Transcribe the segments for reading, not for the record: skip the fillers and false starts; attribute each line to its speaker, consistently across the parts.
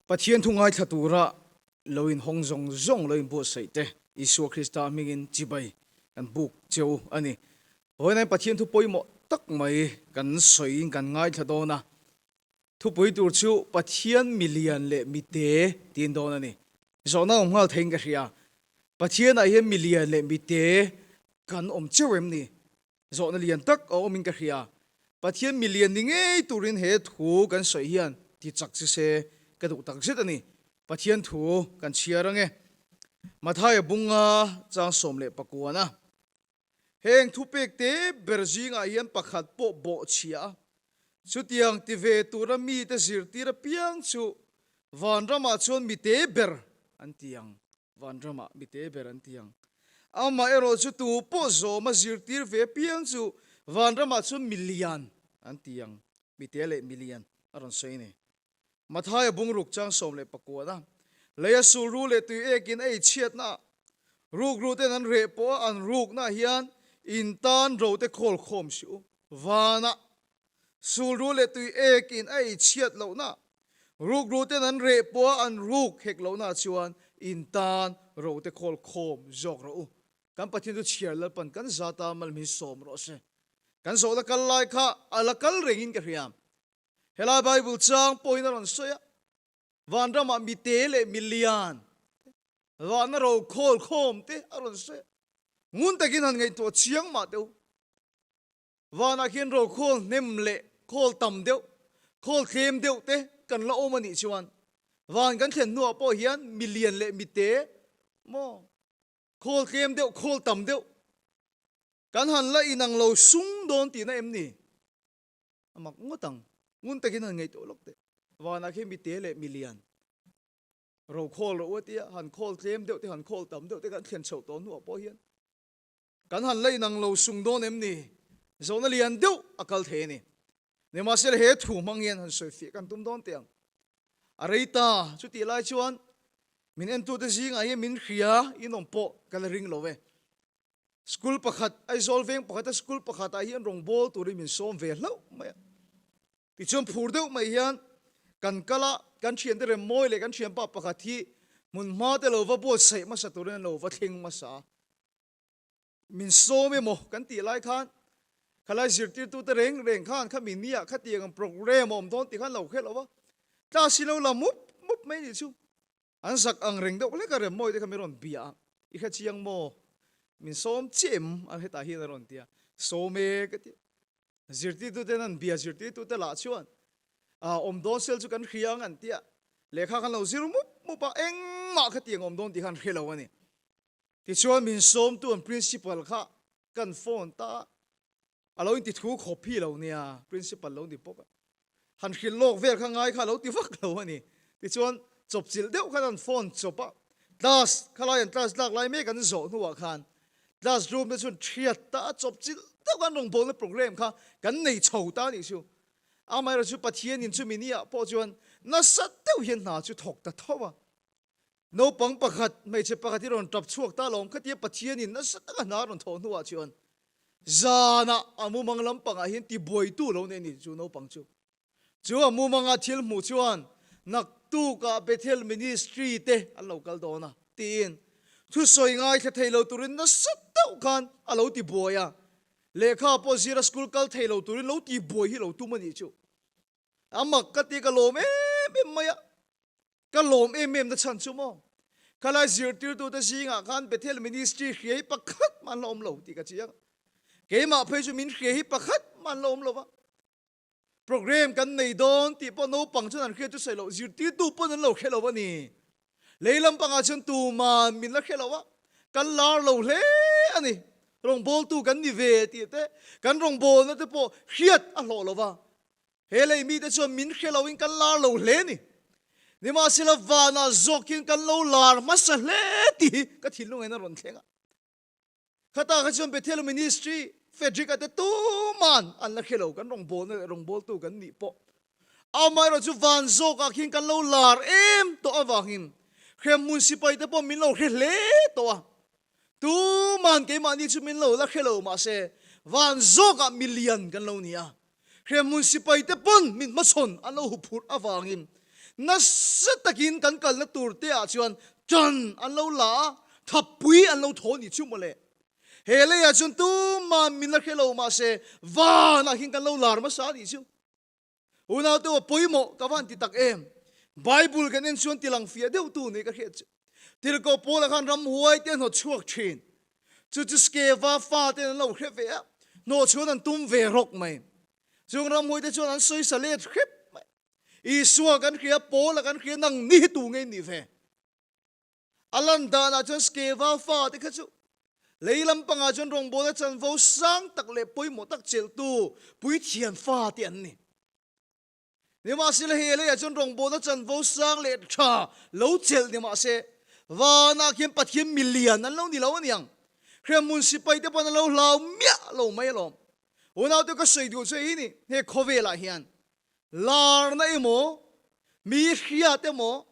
Speaker 1: Pathian thungai thatura loin hongjong zong loin bo seite Isu Krista mingin chibai kan buk cheu ani hoinai pathian thu poimo tak mai kan soi kan ngai thadona thu poi tur chu pathian million le mite tin don ani zona ngal theng ka ria pathian a he million le mite kan chewem ni zona lian tak min ka ria pathian million ni ngei turin he thu kan soi hian ti chak chi se ka du tak zet ani pathian thu kan chiarange mathai bunga chang somle pakuana heng thu pek te berjinga hian pakhat po bo chia chutiang ti ve turami te zir tira piang chu vanrama chon mi te ber antiang vanrama mi te ber antiang ama ero chu tu po zo ma zir tir ve piang chu vanrama chon million antiang mi te le million aron soine mathai bungruk chang somle pakuana leya suru le tu ekin ei chiat na ruk ru te nan re po an ruk na hian in tan ro te khol khom su wana suru le tu ekin ei chiat lo na ruk ru te nan re po an ruk hek lo na chuan in tan ro te khol khom jok ro kan pathin tu chiar la pan kan zata mal mi som ro se kan so la kal lai kha ala kal rengin ka riam hela bible chang poina ron soya vanrama mi te le million wana ro khol khom te aron se ngun takin han ngai to chiang ma deu wana khin ro khol nem le khol tam deu khol khem deu te kan la omani chuan van kan thlen nu po hian million le mi te mo khol khem deu khol tam deu kan han la inang lo sung don ti na em ni amak ngotang ngun takin han ngai to lok te wana khem mi te le million ro khol ro tia han khol tlem deuh te han khol tam deuh te kan thlen chho to nu po hian kan han lei nang lo sung don em ni zona lian deuh akal the ni ne ma sel he thu mangyen han soi fi kan tum don tiang areita chu ti lai chuan min en tu te jing a ye min khia inom po kal ring lo ve school pakhat ai zolveng pakhat school pakhat a hian rong bol tu ri min som ve hlo mai ti chom phur deuh mai hian kan kala kan thian te re moi le kan thian pa pakhat hi mun ma te lo va bo sei ma sa turen lo va thing ma sa min so me mo kan ti lai khan khalai zir tir tu te reng reng khan kha min nia kha tiang program om don ti khan lo khe lo wa ta si lo la mup mup mai ni chu an sak ang reng deuh le ka re moi te kha meron bia I kha chiang mo min som chem an he ta hi ron tia so me ka ti zir tir tu te nan bia zir tir tu te la chuan om don sel chu kan khiang an tia lekha kan lo zir mu pa eng ma kha tiang om don ti khan khelo ani ti chuan min som tu an principal kha kan phone ta alo in ti thu copy lo nia principal lo di pok han khil lok vel kha ngai kha lo ti vak lo ani ti chuan chop chil deuh khan an phone chopa class khalai an class lak lai me kan zo nuwa khan classroom te chun thiat ta chop chil deuh kan rong bol na program kha kan nei chho ta ni chu amai ro chu pathian in chu minia po chuan na sat deuh hian na chu thok ta thowa no pang pakhat mai che pakhat hi ron tap chuak ta lom khatia pathian in na sat ka na ron tho nuwa chuan zana amu manglam panga hian ti boi tu lo ne ni chu no pang chu amu manga thil mu chuan nak tu ka Bethel ministry te a local dona tin thu soi ngai the thailo turin na sat deuh khan a lo ti boya lekha po zira school kal thailo turin lo ti boi hi lo tu mani chu amak ka ti ka lom em maya ka lom em da chan chu mo kala zir tir tu ta singa khan Bethel ministry hi pakhat man lom lo ti ka chiang ke ma phei chu min hi pakhat man lom lo wa program kan nei don ti po no pang chu an khre tu sai lo zir tir tu po nan lo khelo wa ni leilam panga chun tu man min la khelo wa kan lar lo hle ani rong bol tu kan ni ve ti te kan rong bol na te po khiat a lo lo wa helei mi te chu min khelo in kan lar lo hle ni ni ma sila vana zokin kan lo lar ma sa hle ti ka thilung ena ron thlenga khata kha chon Bethel ministry Frederick ate tu man an la khelo kan rong bol tu kan ni po amai ro chu van zo ka khin kan lo lar em to awangin khem municipal te po min lo khle to a tu man ke ma ni chu min lo la khelo ma se van zo ka million kan lo nia khem municipal te pon min ma son an lo hu phur awangin na sa takin kan kal na tur te a chuan chan an lo la thapui an lo tho ni chu mole hele ya chun tu ma min la khelo ma se va na hin kan lo lar ma sa ni chu una to poimo ka van ti tak em bible kan en chuan tilang fia deu tu ni ka khet til ko pola khan ram huai te no chuak thin chu chu ske va fa te lo khe ve no chuan an tum ve rok mai chung ram huai te chuan an soi sa le khep i suwa kan khia pola kan khia nang ni tu ngai ni ve alan da na chuan ske va fa te kha chu leilam panga chuan rong bola chan vo sang tak le poimo tak chel tu pui thian fa te an ni ni ma sil he le chuan rong bola chan vo sang le tha lo chel ni ma se wa na khem pathiam million an lo ni lo aniang khem municipal te pan lo lau mia lo mai lo una to ka sei du che ni he khovela hian lar na emo mi khia te mo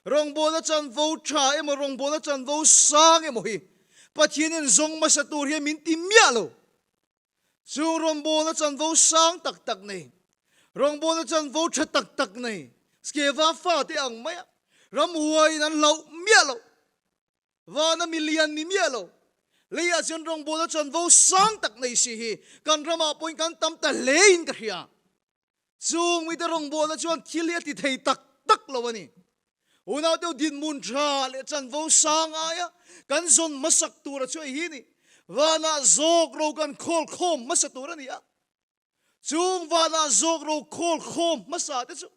Speaker 1: rong bola chan vo tha emo rong bola chan vo sang emo hi pathianin zong ma sa tur hi min ti mia lo chu rong bola chan vo sang tak tak nei rong bola chan vo tha tak tak nei skeva fa te ang mai ram huai nan lo mia lo wa na million ni mia lo leia chen rong bola chan vo sang tak nei si hi kan rama point kan tam ta lein ka hia chung mi ta rong bola chuan thilia ti thei tak tak lo ani una to din mun tha le chan vo sang aya kan zon masak tur chu hi ni wa na zok ro kan khol khom masa tur ani ya chung wa na zok ro khol khom masa te chu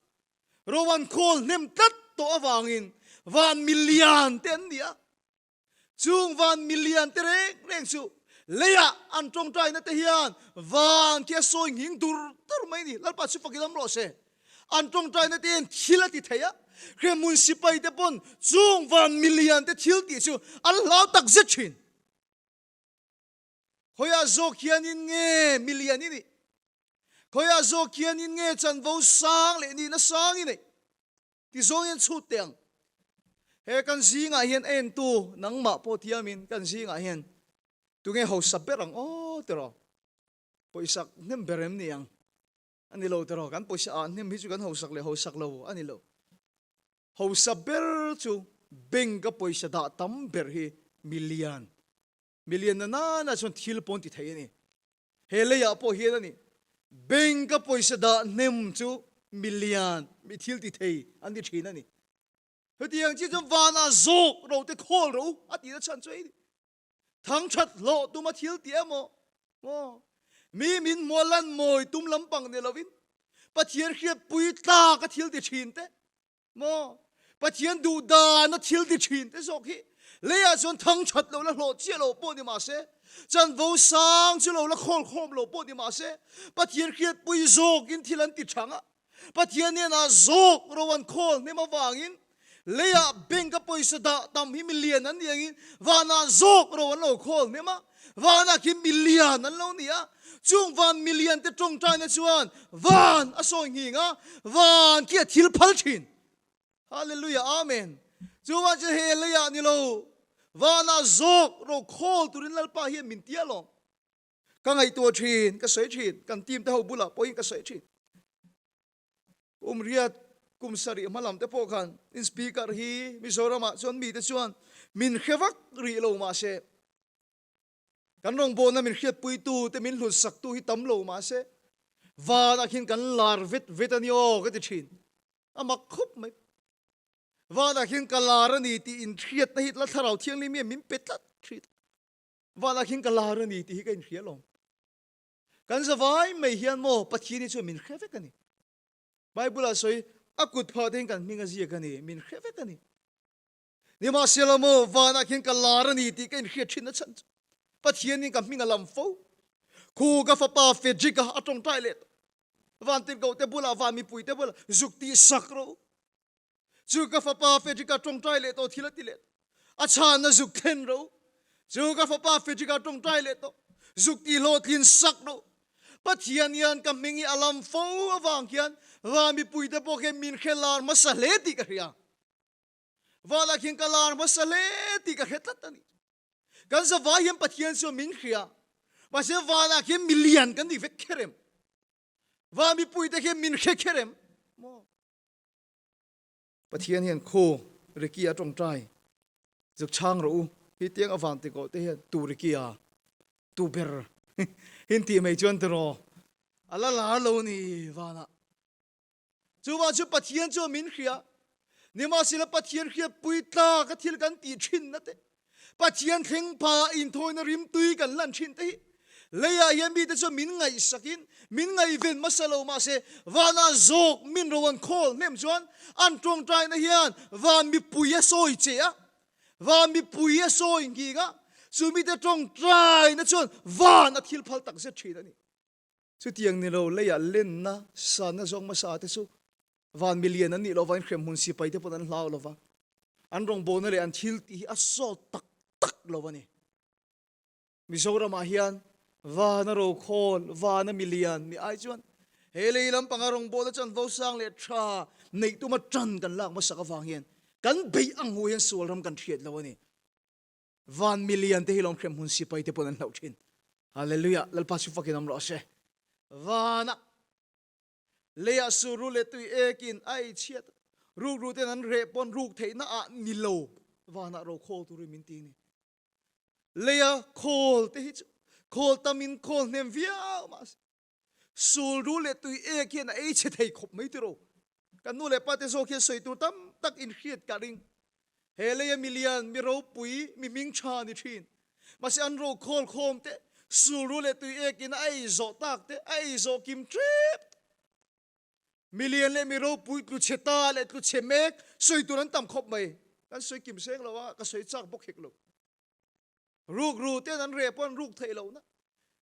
Speaker 1: rowan khol nem tat to awangin 1 million ten dia chung 1 million te reng chu leya an tong trai na te hian van kia soi hing dur tur mai ni lalpa chu fakilam ro se an tong trai na ten thila ti theya khe municipal te pon chung 1 million te thil ti chu al lau tak zet chin hoya zo khian in nge million ni hoya zo khian in nge chan vo sang le ni na sang ni ti zong en chu teng he kan zinga hian en tu nang ma po thiamin kan zinga hian tu nge ho saberang o tero poisak nem berem ni yang ani lo tero kan poisa an nem hi chu kan ho sak lo ani lo ho saber chu benga poisa da tam ber hi million na chon thil pon ti thai ni hele ya po hi ani benga poisa da nem chu million mi thil ti thei ani thina ni hetiang chi chu wana zok ro te khol ro ati da chan choi thang chat lo tu ma thil ti amo mi min molan moi tum lampang ne lovin pathian khia pui ta ka thil ti thin te mo pathian du da na thil ti thin te zok hi leya chon thang chat lo la lo che lo po ni ma se chan vo sang chu lo la khol khom lo po ni ma se pathian khia pui zok in thilan ti thanga pathian ne na zok rowan khol ne ma wangin leya benga poisa da tam hi million an yang wana zok ro an lo khol ne ma wana ki million an lo nia chung 1 million te tong tai na chuan van aso nginga van ki thil phal thin hallelujah amen chuwa je he leya ni lo wana zok ro khol turin lalpa hi min tia lo ka ngai to thin ka sei thin kan tim te ho bula poin ka sei thin riat kum sari malam te pokhan in speaker hi mizorama chon mi te chuan min khewak ri lo ma se kan rong bo na min khiat pui tu te min hlut sak tu hi tam lo ma se wa na khin kan lar vet ani o ka ti thin ama khup mai wa na khin kalar ani ti in khiat na hit la tharau thiang li mi min petlat thrit wa na khin kalar ani ti hi kan khia long kan zawai mai hian mo pathi ni chu min khewek ani bible soi akut phaden kan minga zia kani min kheve kani ni ma selamo wana khin kalarani ti kan khia thina chan pathian ni kam minga lam fo khu ga fa pa fe jiga atong toilet van tin go te bula va mi pui te bula zukti sakro chu ga fa pa fe jiga tong toilet to thila tilet acha na zuk then ro chu ga fa pa fe jiga tong toilet to zukti lo thin sakro pathian yan kam mingi alam fo awang kian wa mi pui te po ke min khelar masale ti ka ria wala khin kalar masale ti ka khetat ani kan za wa yam pathian so min khia ma se wala ke million kan di vek kherem wa mi pui te ke min khe kherem mo ปะเทียนเห็นโคริกียตรงใจจุกช่างรู้ฮิเตียงอวันติโกเตียนตูริกียตูเบรหินตีไม่จวนตรออัลลาโลนี่วานะจูว่าจูปะเทียนจูมินเขียนี่มาสิละปะเทียนเขียปุยตากะทิลกันตีชินนะเตปะเทียนเข่งพาอินโทนริมตุยกันลั่นชินเตเลยยังมีแต่จูมินไงสักินมินไงเวนมาสโลมาเซวานาโจกมินรวันโคลเนมจวนอันตรงใจนะเฮียนวานมีปุยโซยเจียวานมีปุยโซยกีกะจูมีแต่ตรงใจนะจวนวานอทิลพัลตักเซชีนะนี่สุดยังนี่เราเลยเล่นนะสานนะจงมาสาเตสุวานมิเลียนนั่นนี่เราวันเครมมุนสิไปที่ปนันลาวเราวะอันรองโบนั่นเลยอันทิลที่อัศโซตักตักเราวะนี่มิโซรามาเฮียนวานโรโคลวานมิเลียนมีไอจวนเฮลีลำปังอารองโบนั่นจันโวสังเลทราในตัวมาจันกันลากมาสักฟังเฮียนกันเบียงหัวเฮียนสวลรำกันเทียดเราวะนี่วานมิเลียนที่ลองเครมมุนสิไปที่ปนันลาวชินฮาเลลูยาลัลปัสสุฟักินอัมรอเชวานะเลียสูรุเลตุเอกินไอเชียดรูกรูเตนั้นเรปอนรูกเทน่านิโลวานะเราโคตุริมินตีนี่เลียโคลเตฮิจโคลตามินโคลเนมวิอามาสูรุเลตุเอกินไอเชียดให้ขบไม่ติโรกันนู่นเลยปาเตโซเคียสวยตัวตั้มตักอินเคียดการิงเฮเลียมิเลียนมีเราปุยมีมิงชานิชินมาเสียอันเราโคลโคมเตสูรุเลตุเอกินไอโซตักเตไอโซกิมทริปมิเลียนเลมิโรปุยตุเชตาเลตุเชเมกสวยตัวนั้นต่ำคบไหมกันสวยกิมเซงเราว่าก็สวยจักบกเฮกลูกรูกรูเต้นั้นเรียบว่ารูกเทเรานะ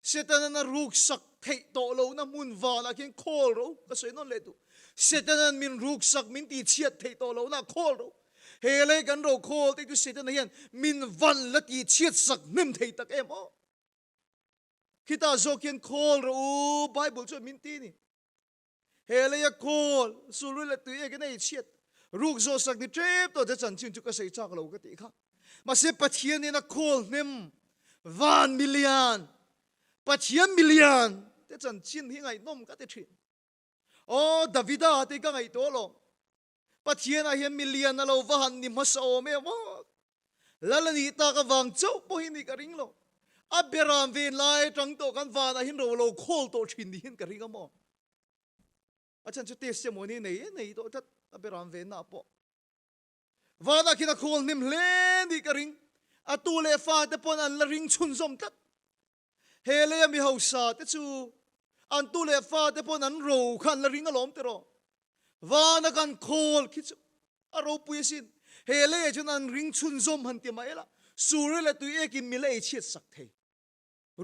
Speaker 1: เสตนั้นรูกสักเทโตเรานะมุนวานะเขียนโคลเราก็สวยนั่นเลยตุเสตนั้นมินรูกสักมินตีเชียดเทโตเรานะโคลเราเฮเลกันเราโคลที่ตุเสตนั้นเฮียนมินวันละตีเชียดสักนิ่มเทตักเอ็มอ๋อคิดว่าโจเขียนโคลเราไบเบิลช่วยมินตีนี่เฮเลยโคลสุรุเลตุเอกันไอเชียดรูกโซสักดิเทปตัวจะจันชินจุกเสียจากเราก็ตีค่ะมาเสพเทียนนี่นะโคลเนมวานมิเลียนปะเทียนมิเลียนจะจันชินที่ไงน้อมก็จะชินโอ้ดาวิดาที่ก็ไงตัวลงปะเทียนอะเฮียมิเลียนนะเราวานนิมัสโอเมวะแล้วนี่ตากวางเจ้าพอหินกระริงลงอับเบรามเวนไลจังโตกันวานอะหินเราโคลตัวชินที่หินกระริงก็มออาจารย์จะเทสโมนีในตัวทัดอับเบรามเวนน่ะปอวานาคินาโคลนิมเลนดีกระริงอตูเลฟาเตปอนอันละริงชุนซอมตัดเฮเลยมีเฮาซาเตจูอันตูเลฟาเตปอนอันโรขันละริงอลอมเตโรวานากันโคลคิจูอารปุยสินเฮเลยจนอันริงชุนซอมหันเตียมาเอละสูเรเลตุเอกินมิเลเชียสักเท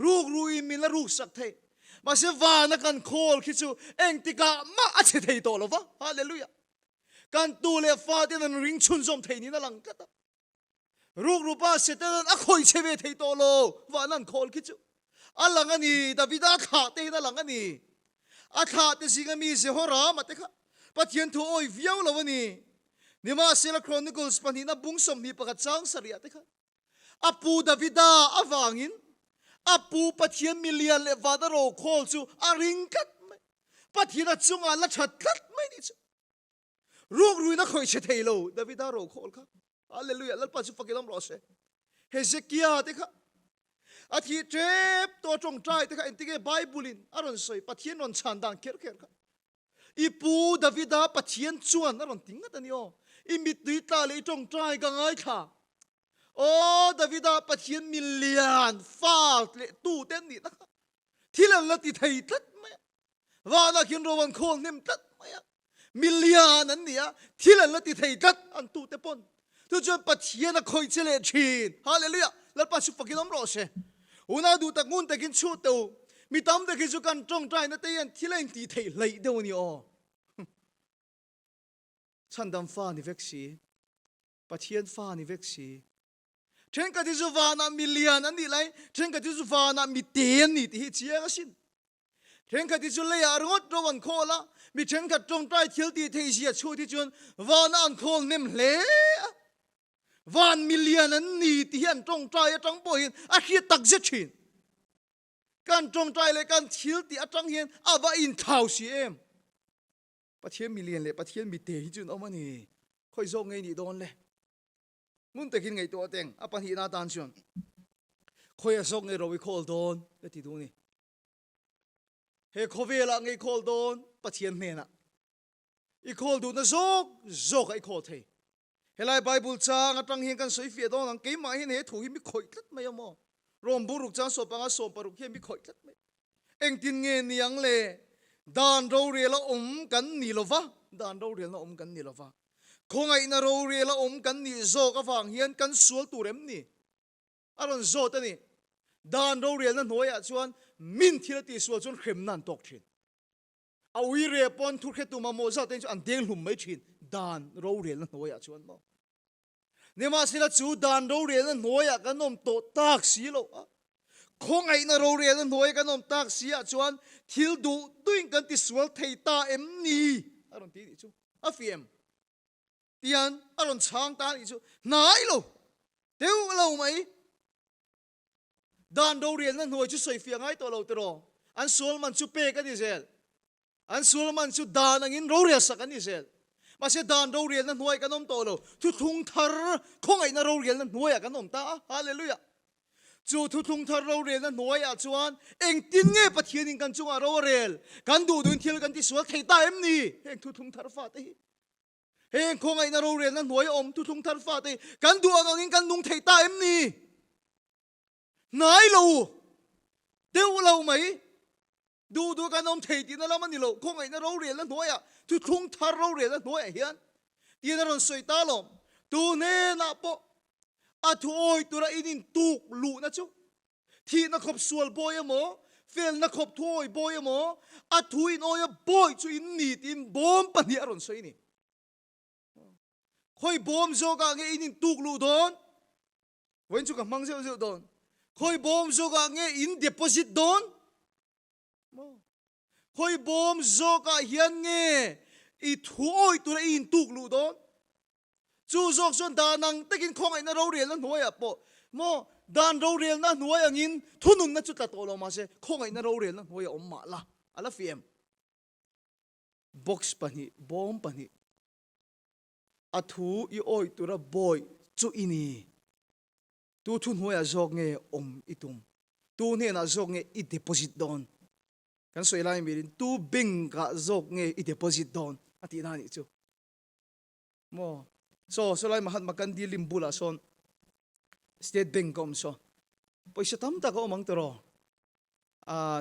Speaker 1: รูกรูอิมิละรูกสักเทมาเสวานักันโคลคิจูเองติกามาอัจฉริยโตลวะฮาเลลูยากันตูเลฟาเตนันริงชุนซอมเทนี่นั่งกัดรูกรูปาเสตนันอคอยเชเวเทโตโลวานันโคลคิจูอัลลังอันนี้ดาวิดาขาเตนั่นลังอันนี้อาขาเตสิกามีเซฮอรามาเตค่ะปัจเจียนทูโอยวิวลวันนี้นี่มาเซลครอนิคอลส์ปันนี้นับบุ้งสมมีประกาศจังสริยะเตค่ะอปูดาวิดาอวางินอปูปัจเจียนมิเลียนเลวาดาโรโคลจูอาริงกัดไหมปัจเจียนจุงอัลละชัดกัดไหมนี่จูรูกรุยนักคอยเชเทโลดาวิดาโรโคลค่ะฮาเลลูยาแล้วปัจจุบันกิลามรอเชเฮเซคียาเตค่ะอาทิตย์เจ็บตัวจงใจเตค่ะอินทิเกไบเบิลินอารอนสวยปัจเจียนนนชันดังเคิร์ค่ะอีปูดาวิดาปัจเจียนจวนอารอนติงกันนี่อ๋ออิมิดดิตาเลยจงใจกังไงค่ะโอ้ดาวิดาปัจเจียนมิลเลียนฟาดเลตู้เต้นนี่นะที่เราละติไทยตัดไหมว่านักยินโรวันโคลนิมตัดไหมมิลเลียนนั้นเนี่ยที่เราละติไทยตัดอันตู้เตปนทุกจนปัจเจียนคอยเฉลชินฮาเลลูยาแล้วปัจจุบันกินน้ำรอเชอุณาดูตะกุนตะกินชูเตวมีตามตะกินจุกันจงใจนั่นเตียนที่เราติไทยเลยเดียวนี่อ๋อฉันดำฟ้านิเวกซีปัจเจียนฟ้านิเวกซีเช่นกับที่สุวรรณมิลเลียนอันนี้ไรเช่นกับที่สุวรรณมิเตียนนี่ที่เชียงสินเช่นกับที่สุเลยอารมณ์ระวันโคละมีเช่นกับจงใจเที่ยวที่เชียชูที่จวนวานันโคลเนมเล่วันมิลเลียนอันนี้ที่เห็นจงใจจังปอยอาเขียตักเจ็ดชินการจงใจเลยการเที่ยวที่จังเห็นอาว่าอินข่าวเสียมประเทศมิลเลียนเลยประเทศมิเตียนที่จวนเอามานี่ khoi zo ngai ni don le mun takin ngai to teng apan hi na tan chuan khoi azok ngai ro wi khol don le ti du ni he khovela ngai khol don pathian hne na I khol du na zok zok ai khol thei helai bible chang atang hian kan soi fia don ang ke ma hin he thu hi mi khoi tlat mai amo rom buruk chang so panga som paruk he mi khoi tlat mai eng tin nge niang le dan ro re la kan ni lova dan ro re la kan ni lova khongai na ro re la kan ni zok awang hian kan sual turem ni aron zo ta ni dan ro re na noya chuan min thila ti sual chuan khrem nan tok thin awi re pon thu khe tu ma mo za ten an deng hlum mai thin dan ro re na noya chuan mo nema sila chu dan ro re na noya kan nom to tak si lo khongai na ro re na noi kan nom tak si a chuan thil du tuing kan ti sual thei ta em ni aron ti chu afiem tian aron chang ta ni chu nai lo deu lo mai dan ro re na noi chu soi fiang ai to lo tro an sual man chu pe ka ni zel an sual man chu dan angin ro re sak ani zel ma se dan ro re na noi kan nom to lo thu thung thar khongai na ro re na noi kan nom ta hallelujah chu thu thung thar ro re na noi a chuan eng tin nge pathian in kan chunga ro rel kan du dun thil kan ti sual thei ta em ni eng thu thung thar fa te heng khongai na ro re na noi om thu thung thar fa te kan du angin kan nung thei ta em ni nai lo deu lo mai du kan om thei ti na lam ani lo khongai na ro re na noi a thu thung thar ro re na noi a hian ti na ron soi ta lom tu ne na po a thôi tura inin tuk lu na chu thi na khop sual boy amo fel na khop thoi boy amo a thuin oya boy chu in ni tin bom pani aron soi ni khoi bom zo ka nge inin tuk lu don wen chu ka mang zeu don khoi bom zo ka nge in deposit don khoi bom zo ka hian nge I thoi tura in tuk lu don chu zok son danang takin khongai na ro rel na noi a po mo dan ro rel na noi angin thunun na chu ta to lo ma se khongai na ro rel na noi om ma la ala fiem box pani bom pani a thu I oi tura boy chu ini tu thun hoya zok nge om itum tu ne na zok nge I deposit don kan soi lai mirin tu bing ka zok nge I deposit don ati na ni chu mo so lai Mahatma Gandhi limbula son state bank kom so poisa tam ta ko mang tero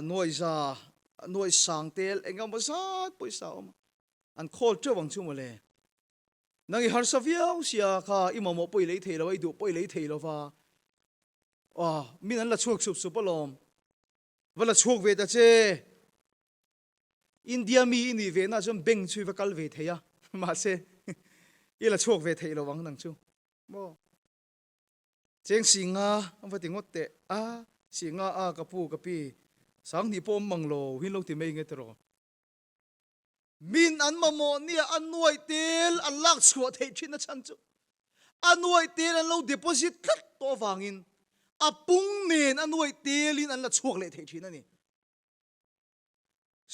Speaker 1: noi sang tel engam basat poisa om an khol che wang chu mole nangi har saviao sia kha imamo poi lei thei lo I du poi lei thei lo wa min an la chuak sup supalom wala chuak ve ta che India mi ni ve na jom bank chui va kal ve theya ma se ila chuak ve thei lo wang nang chu mo cheng singa amwa tingot te singa kapu kapi sang ni pom manglo hin lo ti mai nge tro min an mamo nia an nuai tel an lak chhuat thei thina chan chu an nuai tel an lo deposit khat to wangin apung nen an nuai telin an la chuak le thei thina ni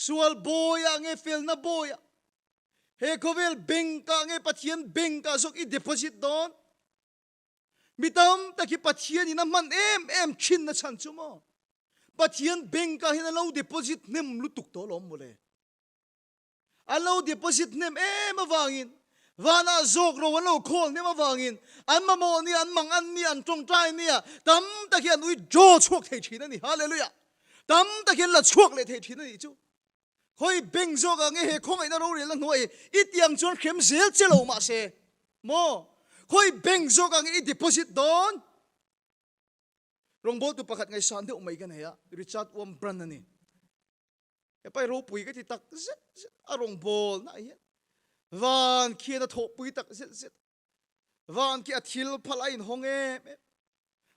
Speaker 1: sual boya nge fel na boya he kovel benka nge pathian benka zok I deposit don mitam taki pathian ina man em chin na chan chumo pathian benka hina lo deposit nem lutuk to lom mole alo deposit nem awangin wana zok ro wan lo khol nem awangin an mamo ni an mang an ni an tong trai ni tam taki an ui jo chuak thei thina ni hallelujah tam taki la chuak le thei thina ni chu khoi beng zo ga nge he khongai na ro re la noi itiang chon khem zel chelo ma se mo khoi beng zo ga nge deposit don rong bol tu pakhat ngai san de umai kan heya Richard Wom Brand ani e pai ro pui ka ti tak arong bol na hi van khia na tho pui tak zet van ki athil phalai in honge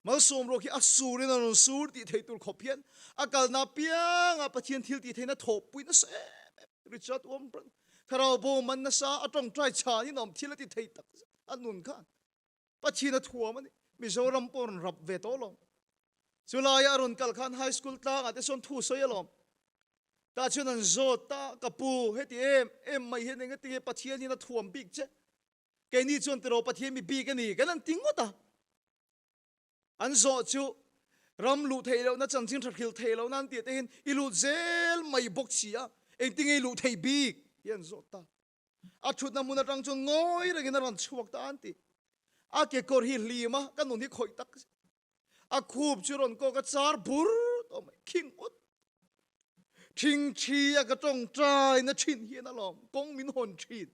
Speaker 1: mal som ro ki asuri na non sur ti thei tur khopian akal na piang pathian thil ti theina thop pui na se Richard Wom Brand tharau bo man na sa atong trai cha ni nom thil ti thei tak anun khan pachina thuam ani Mizoram pon rap ve to long Sulaya arun kal khan high school ta ate son thu soyalom ta chunan zo ta kapu heti em mai he nge ti pathian ni na thuam big che cái ni chuan tero pathian mi bi cái ni cái nan ting ngota an zo chu ram lu thei lo na chan chin thil thei lo nan ti te hin ilu zel mai bok chia eng ting ei lu thei bi yan zo ta a thut na mun atang chu ngoi ra gin ran chuak ta an ti a ke kor hi lima kan nun hi khoi tak a khub chu ron ko ka char bur to mai king ut thing chi a ka tong trai na thin hi na lom kong min hon thin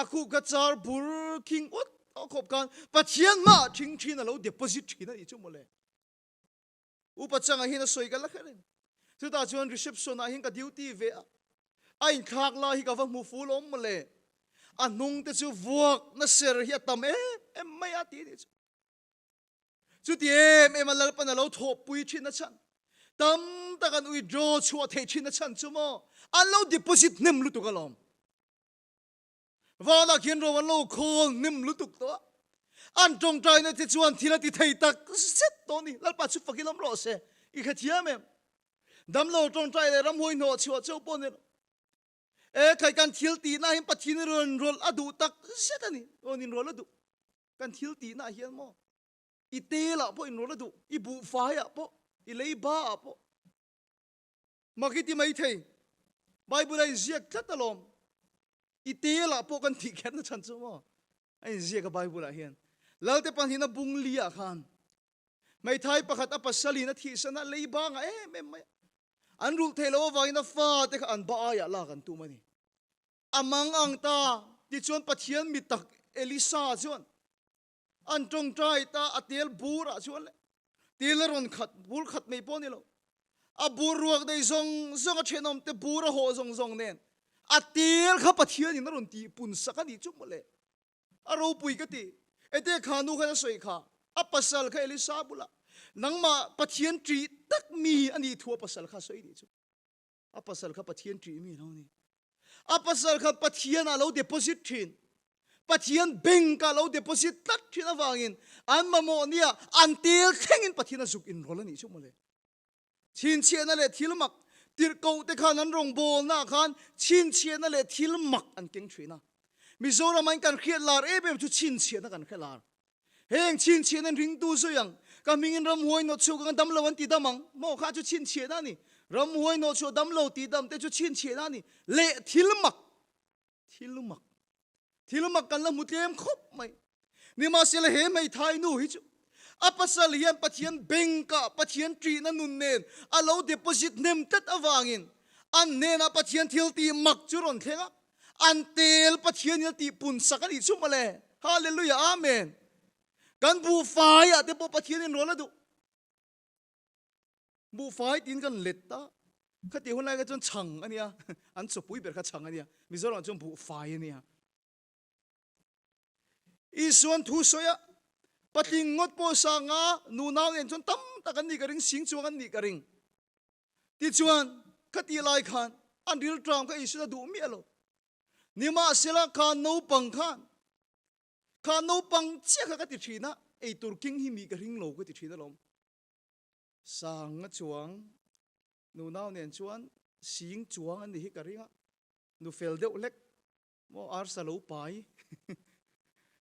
Speaker 1: a khu ka char bur king ut a khop kan pathian ma thing thin a lo deposit thin a ni chu mole u pachanga hi na soi ka la kharen chu ta chuan reception a hin ka duty ve a in khak la hi ka va mu fu lom mole a nung te chu vuak na ser hi tam em mai a ti ni chu ti em alal pan lo thop pui thin na chan tam ta kan withdraw chu the thin na chan chu mo a lo deposit nem lu tu ka lom wala khin ro wan lo khol nem lu tu to an tong trai na te chuan thila ti thei tak set to ni lal pa chu fakilom ro se I kha thiam em dam lo tong trai le ram hoi no chu chu pon khai kan thil ti na him pathin ron rol adu tak set ani onin rol adu kan thil ti na hian mo I te la po in rol adu I bu fa ya po I lei ba po makiti mai thei bible ai ziak thatalom I te la po kan thi khan na chan chu mo ai ziak ka bible a hian lalte pan hina bung lia khan mai thai pakhat apasali na thi sana lei ba nga mai an rul thelo wa ina fa te kha an ba ya la kan tu mani amang ang ta ti chuan pathian mi tak elisa chuan an tong trai ta atel bura chuan le tileron khat bur khat mei poni lo a bur ruak dei zong zong a thenom te bura ho zong zong nen atel kha pathian in ron ti pun sakani chu mole a ro pui ka ti ete khanu kha soi kha a pasal kha elisa bula nangma pathian tri tak mi ani thua pasal kha soi ni chu a pasal kha pathian tri mi no ni a pasal kha pathian a lo deposit thin pathian bank ka lo deposit tat thin awangin an mamo nia antil thengin pathian zuk in rol ani chu mole chin chiana le thilmak tir ko te khan an rong bol na khan chin chiana le thilmak an keng thina mizoram an kan khiat lar ebem chu chin chiana kan khelar heng chin chiana ring tu so yang ka mingin ram huai no chu ka dam lawan ti damang mo kha chu chin chiana ni ram huai no chu dam lo ti dam te chu chin chiana ni le thilmak thilmak kan la mutlem khop mai ni ma sel he mai thai nu hi chu apasal hian pathian banka pathian tri na nun nen alo deposit nem tat awangin an nena pathian thil ti mak churon thenga an tel pathian ti pun sakani chumale hallelujah amen kan bu fai ate po pathian in rola du bu fai tin kan letta khati hunai ka chon chang ania an chopui ber kha chang ania mizoram chon bu fai ania isuan thu soya pating ngot po sanga nu naw en chon tam takan ni garing sing chuang an ni garing ti chuan khati lai khan an ril tram ka isu du mi alo nima sela khan no pang che kha ka ti thina ei tur king hi mi garing lo ka ti thina lom sang chuang nu naw nen chuan sing chuang an ni hi garinga nu fel deuh lek mo ar sa lo pai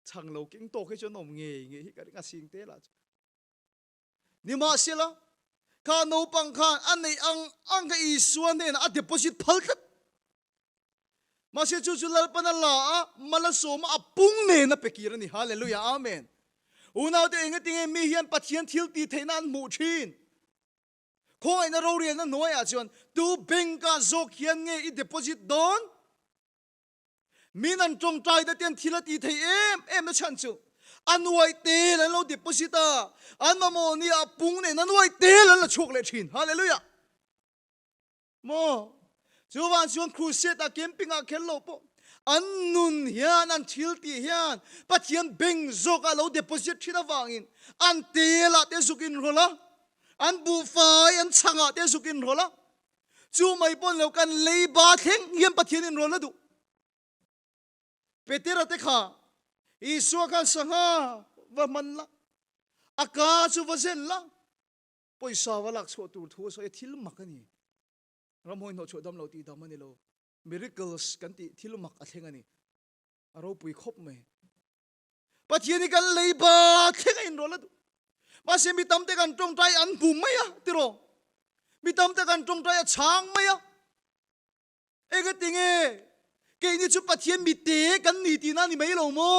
Speaker 1: chang lo king to ke chon om nge hi ka ringa sing te la ni ma sela ka no pang khan an nei ang ka isuan ne a deposit phal tat ma se chu lal panala mala som a pung ne na pekira ni hallelujah amen unaw de eng ting mi hian pathian thil ti theinan mu thin khoi na ro rian na noya chuan tu benka zok hian nge I deposit don minan tong trai da ten thila ti thei em na chan chu anuai te la lo deposita an mamo ni a pung ne anuai te la chok le thin hallelujah mo chuwan chuan crusade a camping a khel lo po an nun hian an thil ti hian pathian beng zok a lo deposit thina wangin an te la te zukin rola an bu fai an changa te zukin rola chu mai pon lo kan leiba theng hian pathian in rola du Petera te kha Isua kan sanga va manla aka chu va zen la poisa walak so tur thu so thil makani ramhoi no chodam lo ti damani lo miracles kan ti thil mak a thengani aro pui khop mai pathian kan leiba thega in rola ma se mi tam te kan tong trai an bum mai a tiro mi tam te kan tong trai a chang mai a e ga tinge ke ni chu pathian mi te kan ni ti na ni mai lo mo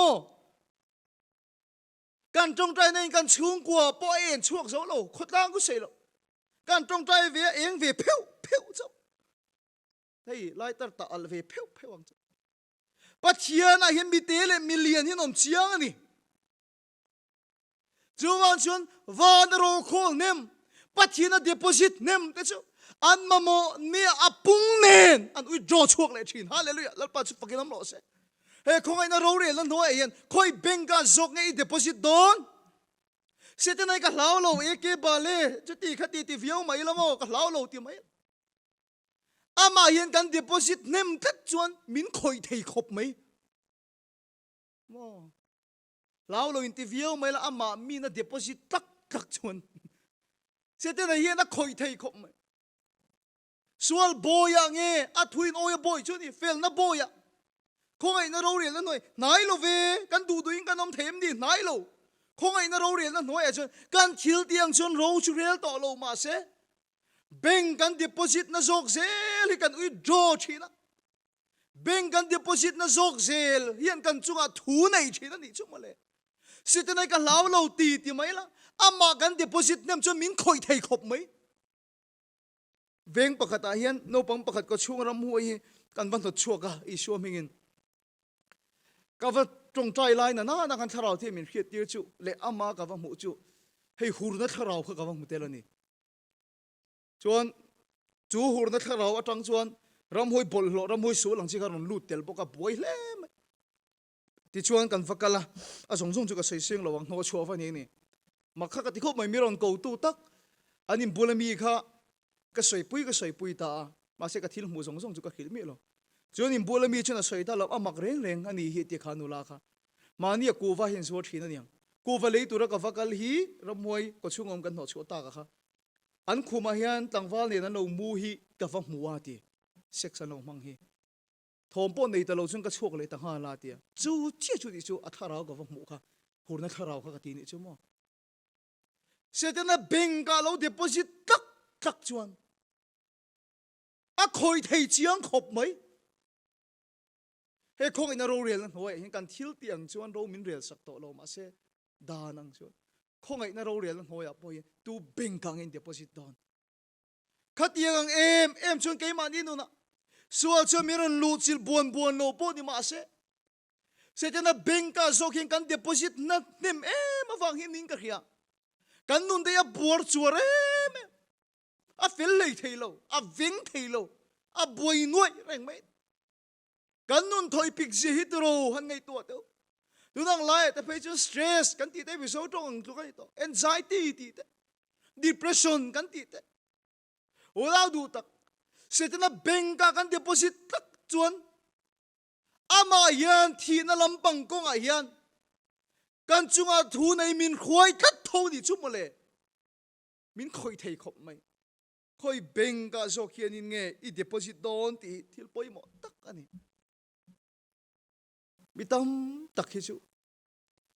Speaker 1: kan tong trai nei kan chung kwa po en chuak zo lo khotlang ku sei lo kan tong trai ve eng ve pheu pheu zo hei lai tar ta al ve pheu pheu ang zo pathian a hian mi te le million hin om chiang ani chuan chuan van ro khol nem pathian a deposit nem te chu an mamo ne apung nen an ui draw chuak le thin hallelujah lal pa chu pakinam lo se he khongai na ro re lan no e yan khoi benga zok ngai deposit don setenai ka hlau lo e ke ba le chu ti khati ti viau mai lo mo ka hlau lo ti mai ama yan kan deposit nem tat chuan min khoi thei khop mai mo lao lo interview mai la ama mi na deposit tak tak chuan setenai yan na khoi thei khop mai sual boya nge a thuin oya boy chu ni fel na boya khongai na ro re la noi nai lo ve kan du in kan om them ni nai lo khongai na ro re la noi a chu kan thil tiang chun ro chu rel to lo ma se bank kan deposit na zok zel hi kan withdraw thina bank kan deposit na zok zel hian kan chunga thu nei thina ni chu male sitanai ka lau lo ti mai la ama kan deposit nam chu min khoi thei khop mai veng pakhat a hian no pang pakhat ko chung ram hu hi kan ban thot chuaka i shu mingin ka va trong trai lai na kan tharau the min khiat tir chu le ama ka va mu chu hei hur na tharau kha ka va mu tel ani chuan chu hur na tharau atang chuan ram hoi bol lo ram hoi su lang chi ka ron lut tel boka boi hle ti chuan kan fakala a song chu ka sei sing lo wang no chua fa ni makha ka ti khop mai miron ko tu tak anin bulami kha ka soi pui ta ma se ka thil mu song chu ka khil mi lo chuan in bulami chuna soi ta lo amak reng ani hi ti khanu la kha mani ku va hin so thina niang ku va lei tu ra ka vakal hi ramoi ko chungom kan no chu ta ka kha an khuma hian tlangwal ne na lo mu hi ka va muwa ti section lo mang hi thom po nei ta lo chung ka chok le ta ha la ti chu chi chu ti chu athara ka va mu kha hurna tharau kha ka ti ni chu mo setena benga lo deposit tak tak chuan a khoi thei chiang khop mai he khong ina ro rel hoi hin kan thil tiang chuan ro min rel sak to lo ma se danang chuan khong ina ro rel hoi a poi tu benga in deposit don khatiang em chuan ke ma ni nu na sual chu miron lu chil buon lo po ni ma se setena benga zoking kan deposit na nem awang hin ning ka khia kan nun de a bor chuar a fel lei theilo a ving theilo a boi noi reng mai kan nun thoi pik ji hitro han ngai to to dunang lai ta pe chu stress kan ti te bi so tong tu kai to anxiety ti te depression kan ti te ola du tak setena benga kan deposit tak chuan ama yan thi na lampang kong a yan kan chunga thu nei min khoi tat tho ni chu mole min khoi thei khop mai khoi benga zo khian in nge I deposit don ti thil poi mo tak ani mitam tak hi chu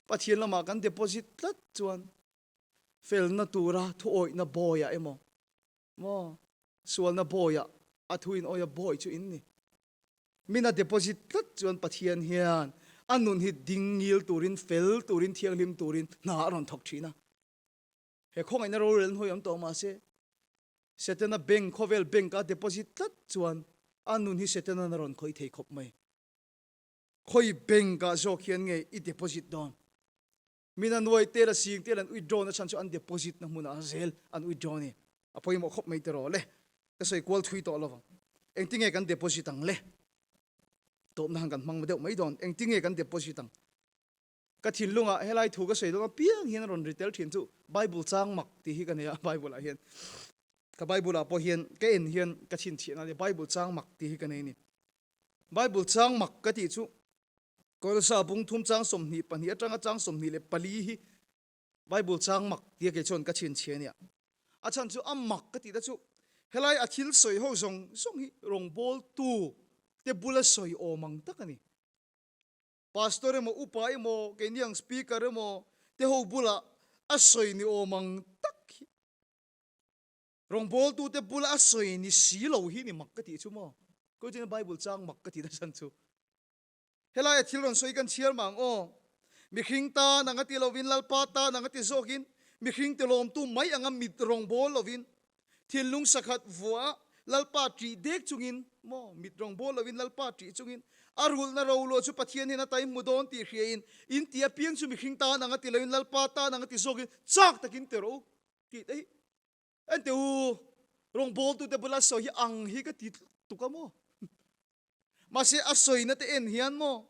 Speaker 1: pathian lama kan deposit tat chuan fel na tura thu oi na boya emo mo sual na boya athuin oya boy chu in ni mina deposit tat chuan pathian hian anun hi dingil turin fel turin thianglim turin na ron thok thina he khong ina ro ren hoyam to ma se setena bank khovel bank ka deposit tat chuan anun hi setena na ron khoi thei khop mai khoi bank ka zo khian nge I deposit don mina noi te la sing te lan withdraw na chan chu an deposit na muna zel an withdraw ni apoi mo khop mai te ro le ka sei kwal thui to lo engtinge kan deposit ang le top na hangkan mang madeu mai don engtinge kan deposit ang ka thin lunga helai thu ka sei do piang hian ron retail thin chu bible chang mak ti hi kan ya bible a hian ka bible a po hian ke en hian ka thin thina le bible chang mak ti hi kan nei ni bible chang mak ka ti chu ko sa bung thum chang som ni pan hi atanga chang som ni le pali hi bible chang mak ti ke chon ka thin chhe nia a chan chu am mak ka ti da chu helai a thil soi ho song hi rong bol tu te bula soi o mang takani pastor mo upa mo kenyang speaker mo te ho bula asoi ni omang tak rong bol tu te bula asoi ni silo hi ni makkati chu mo ko tin bible chang makkati da san chu helai thilron soi kan chiar mang o mi khingta nangati lovin lalpata nangati zokin mi khing te lom tu mai anga mit rong bol lovin thilung sakhat vua lalpa tri dek chungin mo mit rong bol lovin lalpa tri chungin arul na rolo chu pathian hina time mudon ti hrein in tia piang chu mi khingta nangati lovin lalpata nangati zokin chak takin te ro ti dei an te u rong bol tu te bula so hi ang hi ka ti tu ka mo mase asoi na te en hian mo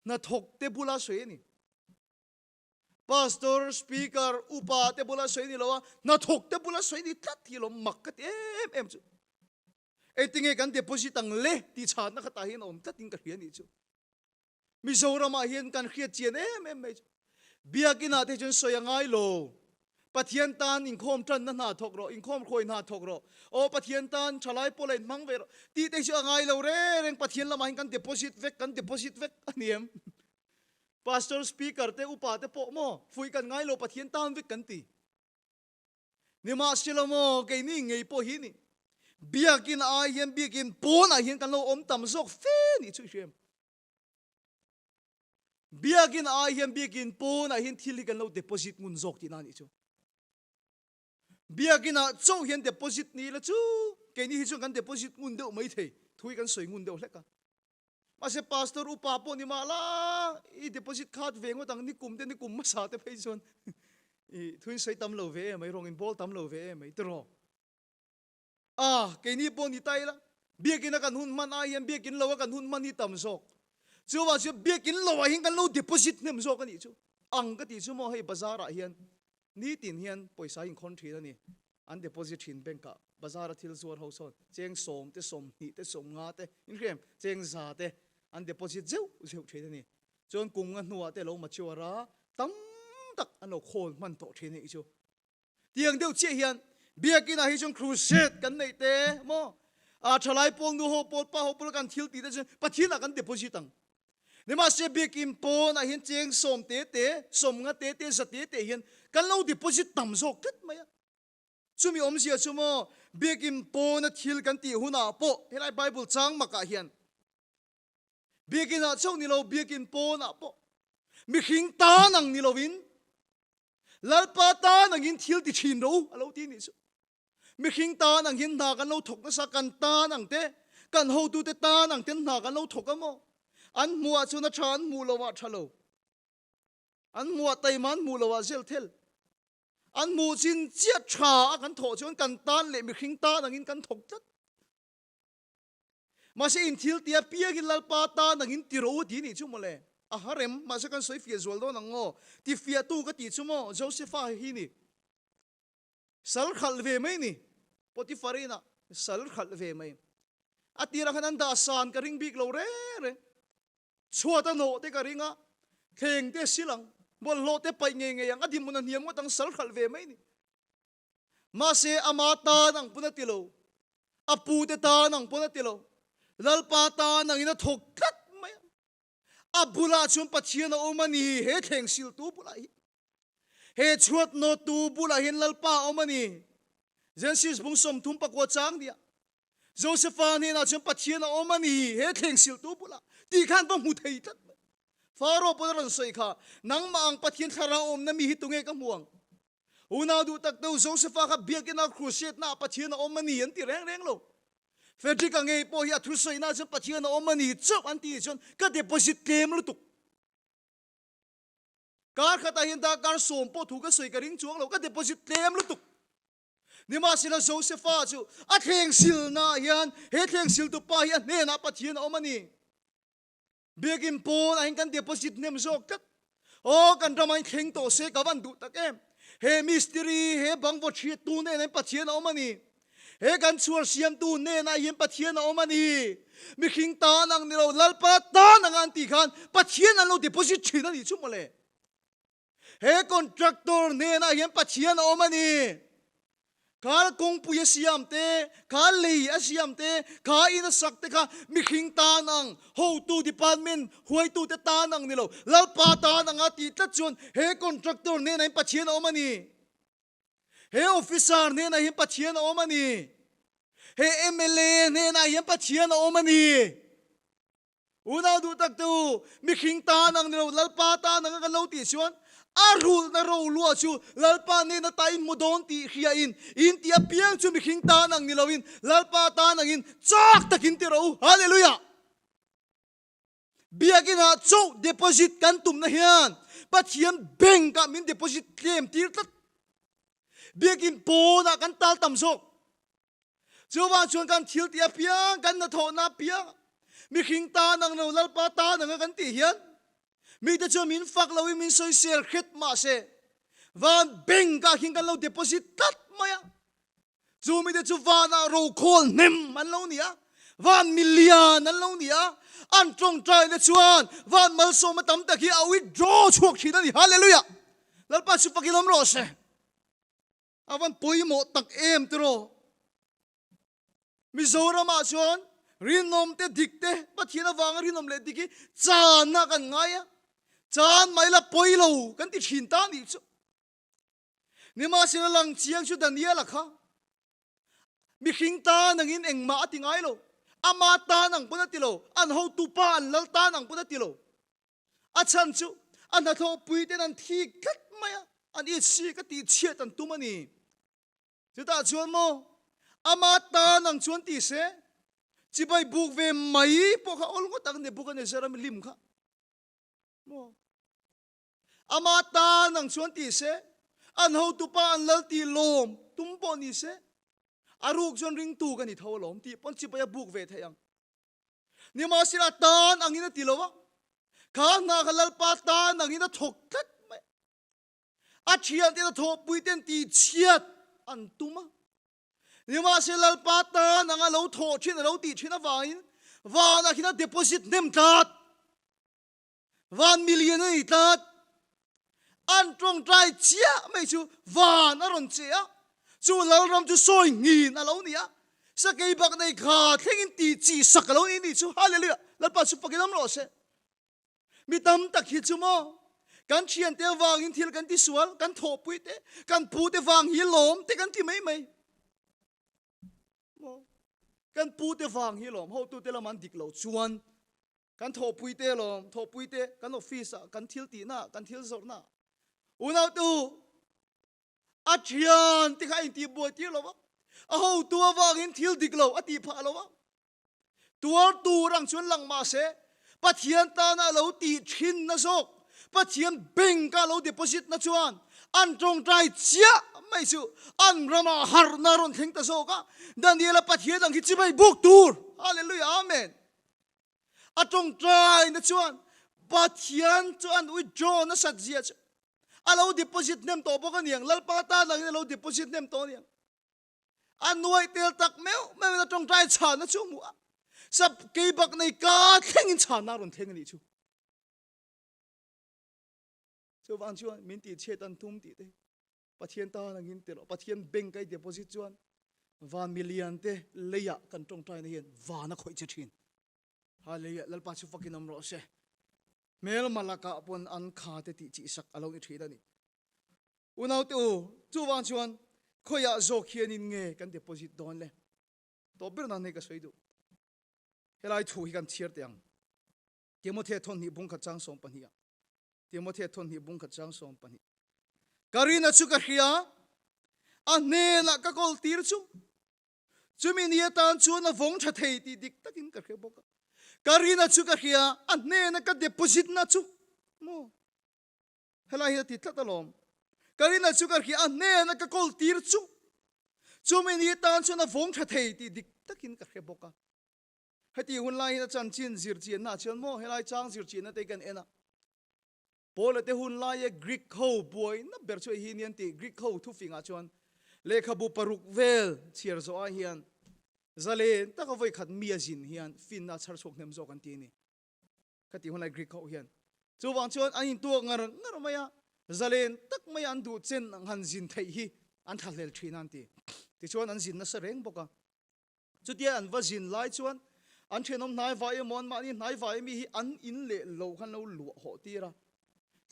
Speaker 1: na thok te bula soi ni pastor speaker upa te bula soi ni lawa na thok te bula soi ni tat hi lo makkat em chu etinge kan deposit ang le ti chan na khata hin om tating ka hian ni chu mi zora ma hian kan khiat chien em mai biakina te chun soyangai lo pathian tan in khom tran na na thok ro in khom khoi na thok ro o pathian tan chalai polen mang ve ro ti te chu angai lo re reng pathian lama hin kan deposit vek aniam pastor speaker te upa te po mo fui kan ngai lo pathian tan vek kan ti ni ma silamo ke ni ngei po hi ni biakin a hian biakin pon a hian kan lo om tam zok fe ni chu shem biakin a hian biakin pon a hian thili kan lo deposit mun zok ti na ni chu biakina chau hian deposit ni la chu ke ni hi chu kan deposit ngun deuh mai thei thui kan soi ngun deuh hleka ma se pastor upa po ni mala I deposit card ve ngo tang ni kum ma sa te phei chon I thui soi tam lo ve mai rong in bol tam lo ve mai tro ke ni po ni tai la biakina kan hun man a hian biakin lo kan hun man ni tam sok chu wa chu biakin lo hin kan lo deposit nem sok ani chu ang ka ti chu mo hei bazar a hian ni tin hian poisa in country da ni an deposit in bank bazar thil zuar hauson cheng som te som ni te som nga te in rem cheng za te an deposit zeu the ni chon kung nga nuwa te lo ma chiwara tam tak an lo khol man to the ni chu tiang deu che hian biakina hi chung crusade kan nei te mo a thalai pol nu ho pol pa ho pol kan thil ti te pathina kan deposit ang Nima se biakin po na hin cheng som som nga te za te hian kan lo deposit tam zok ket maya chumi om sia chumo biakin po na thil kan ti huna po helai bible chang maka hian biakin a chau ni lo biakin po na po mi khing ta nang ni lovin lalpa ta nang hin thil ti thin ro alo ti ni chu mi khing ta nang hin na kan lo thok na sa kan ta nang te kan ho tu te ta nang ten na kan lo thok mo an mua chu na than mu lo wa thalo an mua tai man mu lo wa zel thel an mu chin chia tha kan tho chon kan tan le mi khing ta nang in kan thok chat ma se in thil tia pia gi lal pa ta nang in ti ro ti ni chu mo le a harem ma se kan soi fia zol do nang ngo ti fia tu ka ti chu mo josepha hi ni sal khal ve mai ni potifarina sal khal ve mai atira khanan da san ka ring bik lo re chua ta no te ka ringa theng te silang bol lo te pai nge yang adim mun niam ngo tang sal khal ve mai ni ma se ama ta nang puna tilo apu te ta nang puna tilo lalpa ta nang ina thok kat mai abula chum pathian o mani he theng sil tu bulai he chuat no tu bula hin lalpa o mani Genesis bung som thum pakwa chang dia Josepha ni na chum pathian o mani he theng sil tu bula ti khan ba mu thei tat faro podran soi kha nang mang pathian thara om na mi hitunge ka muang una du tak do Josepha kha biakina crusade na pathian o mani an ti reng lo fedri ka ngei po ya thu soi na chum pathian o mani chop an ti chon ka deposit claim lu tuk kar khata hin da kar som po thu ka soi ka ring chuang lo ka deposit claim lu tuk Nima sila Josepha chu a theng sil na hian he theng sil tu pa hian ne na pathian o mani Begin po na hin kan deposit nem zok kat o kan ramai theng to se ka van du tak em he mystery he bang vo thi tu ne ne pathian o mani he kan chuar siam tu ne na yin pathian o mani mi khing ta nang ni lo lalpa ta nang an ti khan pathian an lo deposit thina ni chu mole he contractor ne na yin pathian o mani khá công puya siam te khá lì asiam te khá in sak te khá mi khing ta nang ho tu department huai tu te ta nang ni lo lal pa ta nang ati ta chun he contractor ne nai pachien omani he officer ne nai pachien omani he MLA ne nai pachien omani una du tak tu mi khing ta nang ni lo lal pa ta nang ka lo ti chuan arul na ro lua chu lalpa ne na ta in modon ti khia in ti apiang chu mi khing ta nang ni loin lalpa ta nang in chak takin ti ro hallelujah biakin ha chu deposit kan tum na hian pathian bank ka min deposit claim tir tat biakin po na kan tal tam sok chu wa chuan kan thil ti apiang kan na tho na piang mi khing ta nang no lalpa ta nang kan ti hian mi ta cho min fak lo min soi sel khet ma se van bank ka hin kan lo deposit tat maya chu mi ta chu van a ro khol nem man lo nia van million an lo nia an trong trai na chuan van mal so ma tam ta khi a withdraw chuak thi ni hallelujah lalpa chu pakilom ro se avan poimo tak em tro mi zora ma chuan rinom te dikte pathina wang rinom le diki chana kan ngaya chan mai la poilo kan ti thin ta ni chu ni ma sila lang chiang chu daniel kha mi khing ta nang in engma ati ngai lo ama ta nang puna ti lo an ho tu pa an lal ta nang puna ti lo a chan chu an tho pui te nan thi kat maya an i si ka ti chiat an tu mani chu ta chuan mo ama ta nang chuan ti se chi bai buk ve mai po kha ol ngo tak ne buk ne seram lim kha mo ama ta nang chuan ti se an ho tu pa an lal ti lom tum po ni se aruk chuan ring tu kan ni tho lom ti pon chi pa buk ve thayang ni ma sila tan angina ti lowa kha na khalal pa ta nangina thok tat mai a thian te thok pui ten ti chiat an tuma ni ma sila pa ta nanga lo tho thin lo ti thina wain wa na khina deposit nem tat 1 million ni tat an trong trai chia mai chu van aron chia chu lal ram chu soi ngi na lo nia sa kei bak nei kha thengin ti chi sak lo ni chu hallelujah lal pa chu pakilam ro se mi tam tak hi chu mo kan thian te wang in thil kan ti sual kan tho pui te kan pu te wang hi lom te kan ti mai mai mo kan pu te wang hi lom ho tu te laman dik lo chuan kan tho pui te kan office kan thil ti na kan thil zor na unau tu athian ti kha in ti bo ti lo wa a ho tu wang in thil dik lo ati pha lo wa tuar tu rang chuan lang ma se pathian ta na lo ti thin na sok pathian bank ka lo deposit na chuan an trong trai chia mai chu an rama har na ron theng ta so ka daniela pathian ang chi bai buk tur hallelujah amen a trong trai na chuan pathian chuan withdraw na sat zia chu alo deposit nem to bo kan yang lalpa ta lang lo deposit nem to niang an nuai tel tak meu na trong trai cha na chu mu sab ke bak nei ka theng in cha na ron theng ni chu chu wang chuan min ti che tan tum ti te pathian ta nang in te lo pathian bank kai deposit chuan 1 million te leya kan trong trai na hian wa na khoi che thin hallelujah lalpa chu fakin am ro se mel malaka pon an kha te ti chi sak alo ni thida ni unau tu chu wang chuan khoya zo khian in nge kan deposit don le to bir na ne ka soi du helai thu hi kan thier tiang timothy thon hi bung kha chang som pan hi timothy thon hi bung kha chang som pan hi karina chu ka khia a ne la ka kol tir chu chumin ye tan chu na vong tha thei ti dik takin ka khe boka karina chu ka khia a ne na ka deposit na chu mo helai hi ti tlatalom karina chu ka khia a ne na ka kol tir chu chumin ye tan chu na vong tha thei ti dik takin ka khe boka hati hun lai na chan chin zir chin na chan mo helai chang zir chin na te kan ena pol te hun lai ye greek ho boy na ber choi hi nian ti greek ho thu finga chuan lekha bu paruk vel chiar zo a hian zale ta ka voi khat mi azin hian fin na char chok nem zo kan ti ni khati hun lai greek ho hian chu wang chuan anin tu ngar maya zalen tak mayan du chen han zin thei hi an thalel thinan ti ti chuan an zin na sa reng boka chu tia an va zin lai chuan an thenom nai vai mon ma ni nai vai mi hi an in le lo khan lo lu ho tira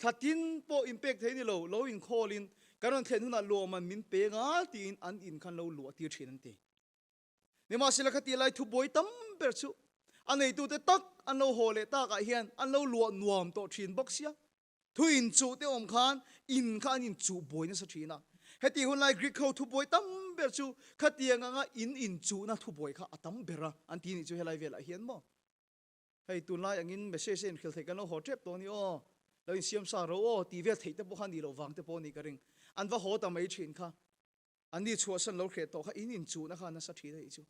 Speaker 1: thatin po impact thei ni lo in kholin karon thlen huna lo man min pe nga tin an in khan lo lu ti thin an ti ni ma sila khati lai thu boi tam ber chu anei tu te tak an lo ho le ta ka hian an lo lu nuam to thin box ya thu in chu te om khan in chu boi na sa thina heti hun lai Greek ho thu boi tam ber chu khatia nga in chu na thu boi kha atam bera an ti ni chu helai vela hian mo hei tu lai angin message in khil thei kan lo ho trep to ni o lo in siam sa ro o ti vel thei te bo khan ni lo wang te po ni ka ring an va ho ta mai thin kha an ni chu san lo khe to kha in chu na kha na sa thi dei chu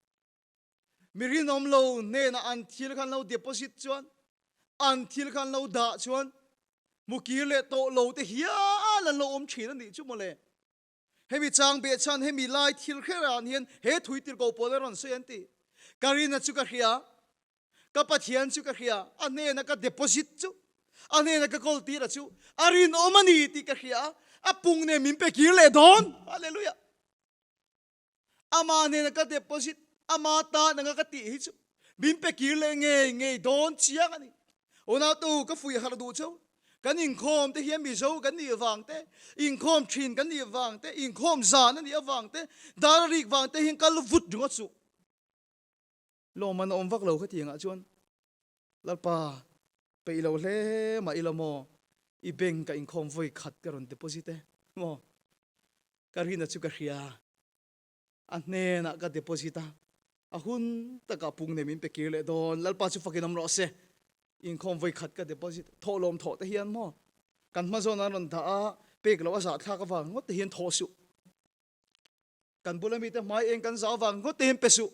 Speaker 1: mirin om lo ne na an thil khan lo deposit chuan an thil khan lo da chuan mukir le to lo te hia lan lo om thin ani chu mo le hemi chang be chan hemi lai thil kheran hian he thui tir ko poleron se anti karina chu ka khia ka pathian chu ka khia ane na ka deposit chu ane na ka kol tira chu arin omani ti ka khia apung ne min pe kir le don hallelujah ama ne na ka deposit ama ta na ka ti hi chu min pe kir le nge don chiang ani ona tu ka fui har du chu kan in khom te hiam mi zo kan ni wang te in khom thin kan ni wang te in khom zan ni awang te dar rik wang te hin kal vut dunga chu lo man om vak lo kha tinga chuan lalpa pe lo hle ma ilamo I beng ka in khom voi khat karon deposit te mo karina chu ka khia anne na ka deposita ahun taka pung ne min pe kir le don lalpa chu fakinam ro se in khom voi khat ka deposit tholom tho te hian mo kan ma zona ron da pek lo asa tha ka wang ngot te hian tho su kan bulami te mai eng kan za wang ngot te hian pesu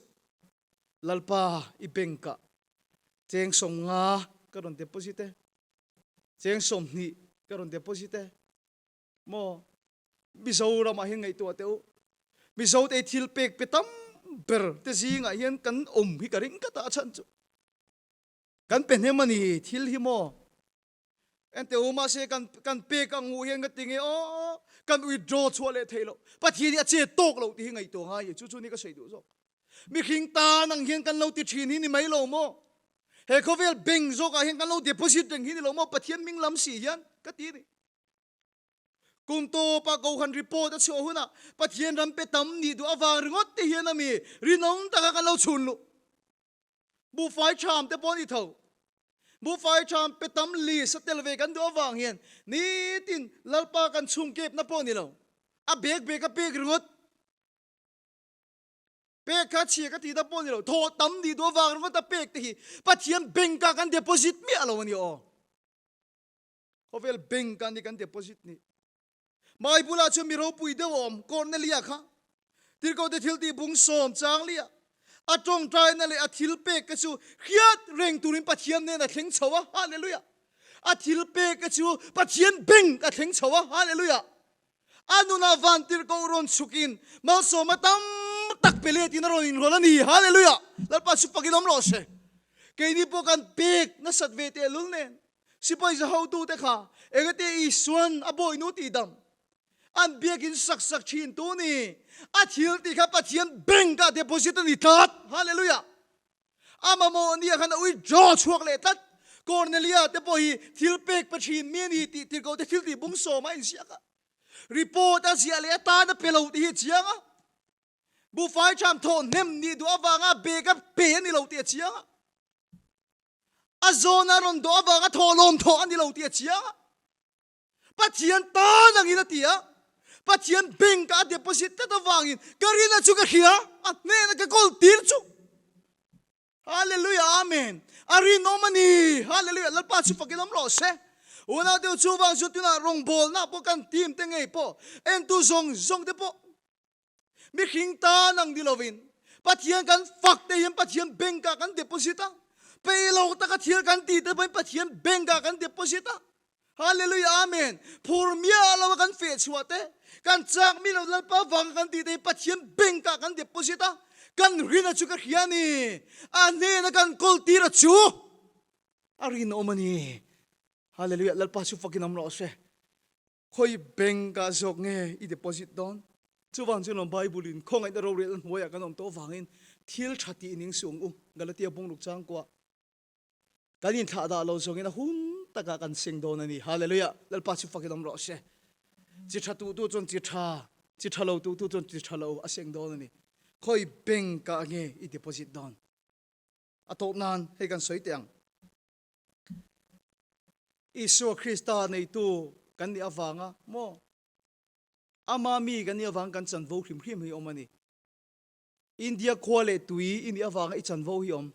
Speaker 1: lalpa I benka cheng som nga karon deposit te cheng som ni karon deposit te mo mi zo ra ma hin ngai to teu mi zo te thil pek petam ber te zinga hian kan hi ka ring ka ta chan chu kan pen he mani thil hi mo ente uma se kan pe ka ngu hian ga tinge o kan withdraw chole thailo pathi ni ache tok lo ti ngai to nga ye chu chu ni ka sei du zo mi khing ta nang hian kan lo ti thini ni mai lo mo he khovel beng zo ka hian kan lo deposit deng hi ni lo mo pathian ming lam si hian ka ti ni kum to pa ko khan report a chu huna pathian ram pe tam ni du awang ringot te hian ami rinong ta ka lo chun lu bu fai cham te pon I tho bu fai cham pe tam li satel ve kan do awang hian ni tin lalpa kan chung kep na pon ni lo a bek ka pek ringot pek ka chi ka ti da pon ni lo tho tam ni do awang ringot ta pek te hi pathian bank ka kan deposit mi alo ni o hovel bank kan ni kan deposit ni mai bula chu mi ro pui de om cornelia kha tir ko de thil ti bung som chang lia atong trai na le athil pe ka chu khiat reng turin pathian ne na thleng chawa hallelujah athil pe ka chu pathian beng ka thleng chawa hallelujah anuna van tir ko ron chukin mal so matam tak pele tin ron in ron ani hallelujah lal pa chu pagilom lo se ke ni po kan pek na satve te lul nen sipoi za how tu te kha egate iswan aboy nu ti dam an biakin sak chin tu ni athil ti kha pathian bank ka deposit ni tat hallelujah ama mo ni khan ui draw chuak le tat cornelia te po hi thil pek pathin me ni ti ko te thil ti bung so ma in sia ka report a sia le ta na pelo ti hi chianga bu fai cham tho nem ni du awanga be ka pe ni lo ti chianga azona ron do awanga tho lom tho ani lo ti chianga pathian ta nang ina tia pathian bank ka deposit ta wangin karina chu ka khia atne na ka kol tir chu hallelujah amen ari no mani hallelujah lalpa chu pakilam lo se una de chu wang chu tuna rong bol na po kan team te ngei po en tu zong te po mi khing ta nang di lovin pathian kan fak te yem pathian bank ka kan deposita pe lo ta ka thil kan ti te pathian bank ka kan deposita hallelujah amen phur mia lo kan fe chuate kan chak mi lo lalpa wang kan ti te pathian bank ka kan deposita kan rina chu ka khiani ane na kan kol tira chu arin omani hallelujah lalpa chu fakinam ro se khoi bank ka jok nge I deposit don chu wang chu nom bible in khong ai da ro rel hoya kanom to wangin thil thati ning sung u galatia bung luk chang kwa kanin tha da lo zong in hun taka kan sing don ani hallelujah lal pa chu fakidom ro she chi tha tu tu chon chi tha lo tu chon chi tha lo a sing don ani khoi bank ka nge I deposit don atok nan he kan soi tiang Isu Krista nei tu kan ni awanga mo ama mi kan ni awang kan chan vo khrim khrim hi omani India khole tui in awanga I chan vo hi om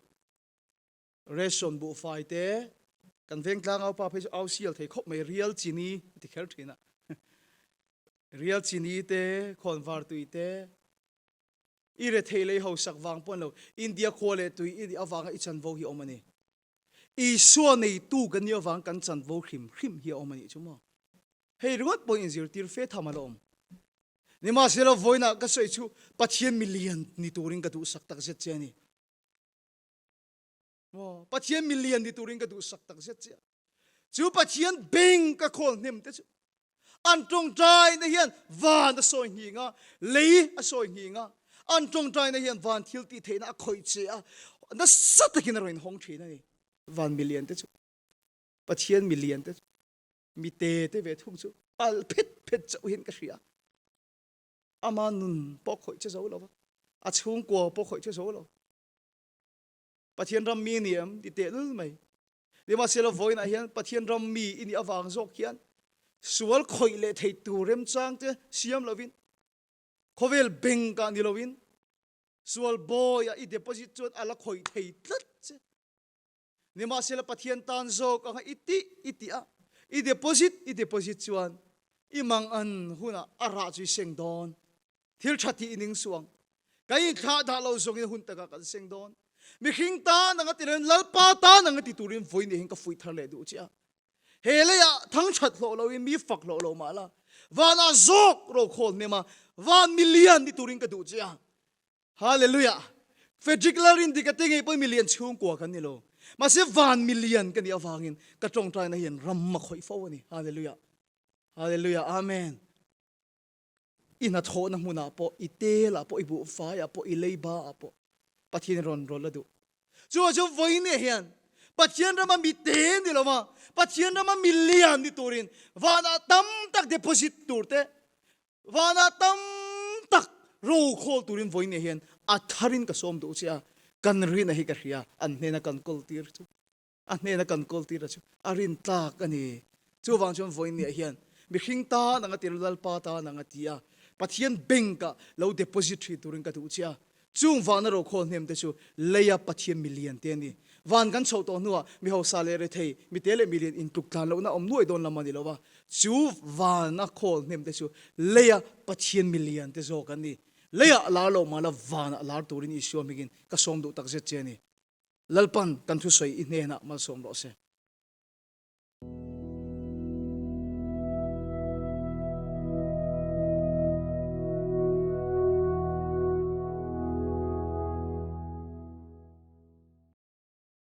Speaker 1: reson bu fai te kan veng tlang au pa phe au sial thei khop mai real chini ti khel thina real chini te khon var tui te ire theilei ho sak wang pon lo India khole tui in awanga I chan vo hi omani Isu nei tu kan ni awang kan chan vo khrim khrim hi omani chumo hei ringot point in zero tir fe thamalom ni ma selo voina ka soi chu pathian million ni turing ka tu sak tak zet cheni mo pathian million ni turing ka tu sak tak zet che chu pathian bank ka khol nem te chu an tong trai na hian van a soi hi nga lei a soi hi nga an tong trai na hian van thil ti theina a khoi che a na sat takin roin hong thina ni 1 million te chu pathian million te mi te ve thung chu al phet chau hin ka ria ama nun po khoi che zo lo a chung ko po khoi che zo lo pathian ram mi niam ti te lul mai ni ma selo voina hian pathian ram mi in awang zok hian sual khoi le thei tu rem chang te siam lovin khovel benga ni lovin sual boy I deposit chot ala khoi thei tlat che ni ma selo pathian tan zok anga iti a I deposit chuan imang an huna ara chui seng don thil thati ining suang kai kha da lo zong in hun taka kan seng don mi khing ta nanga tilen lalpa ta nanga ti turin voi ni hing ka fui thar le du chia hele ya thang that lo lo in mi fak lo mala wana zok ro khol ne ma 1 million ni turin ka du chia hallelujah particular in dikating e po million chung ko kan ni lo ma se 1 million kan ni awangin ka tong trai na hian ram ma khoi fo ni hallelujah hallelujah amen ina thona muna po itela po ibu fa ya po ileiba po pathin ron la du chu voine hian pathian rama mi te ni loma pathian rama million ni turin wana tam tak deposit turte wana tam tak ro khol turin voine hian atharin ka som du chia kan ri na hi ka ria an ne na kan kol tir chu an ne na kan kol tir chu arin tak ani chu wang chon voine hian mi khing ta nanga tirlal pa ta nanga tia pathian benga lo depository turin ka tu chia chung van ro khol nem te chu leya pathian million te ni van kan chho to nuwa mi ho salary thei mi tele million in tuk tlan lo na om nuai don lamani lowa chu van na khol nem te chu leya pathian million te zo kan ni leya la lo mala van la turin I sho migin ka som du tak je che ni lalpan kan thu soi I ne na mal som lo se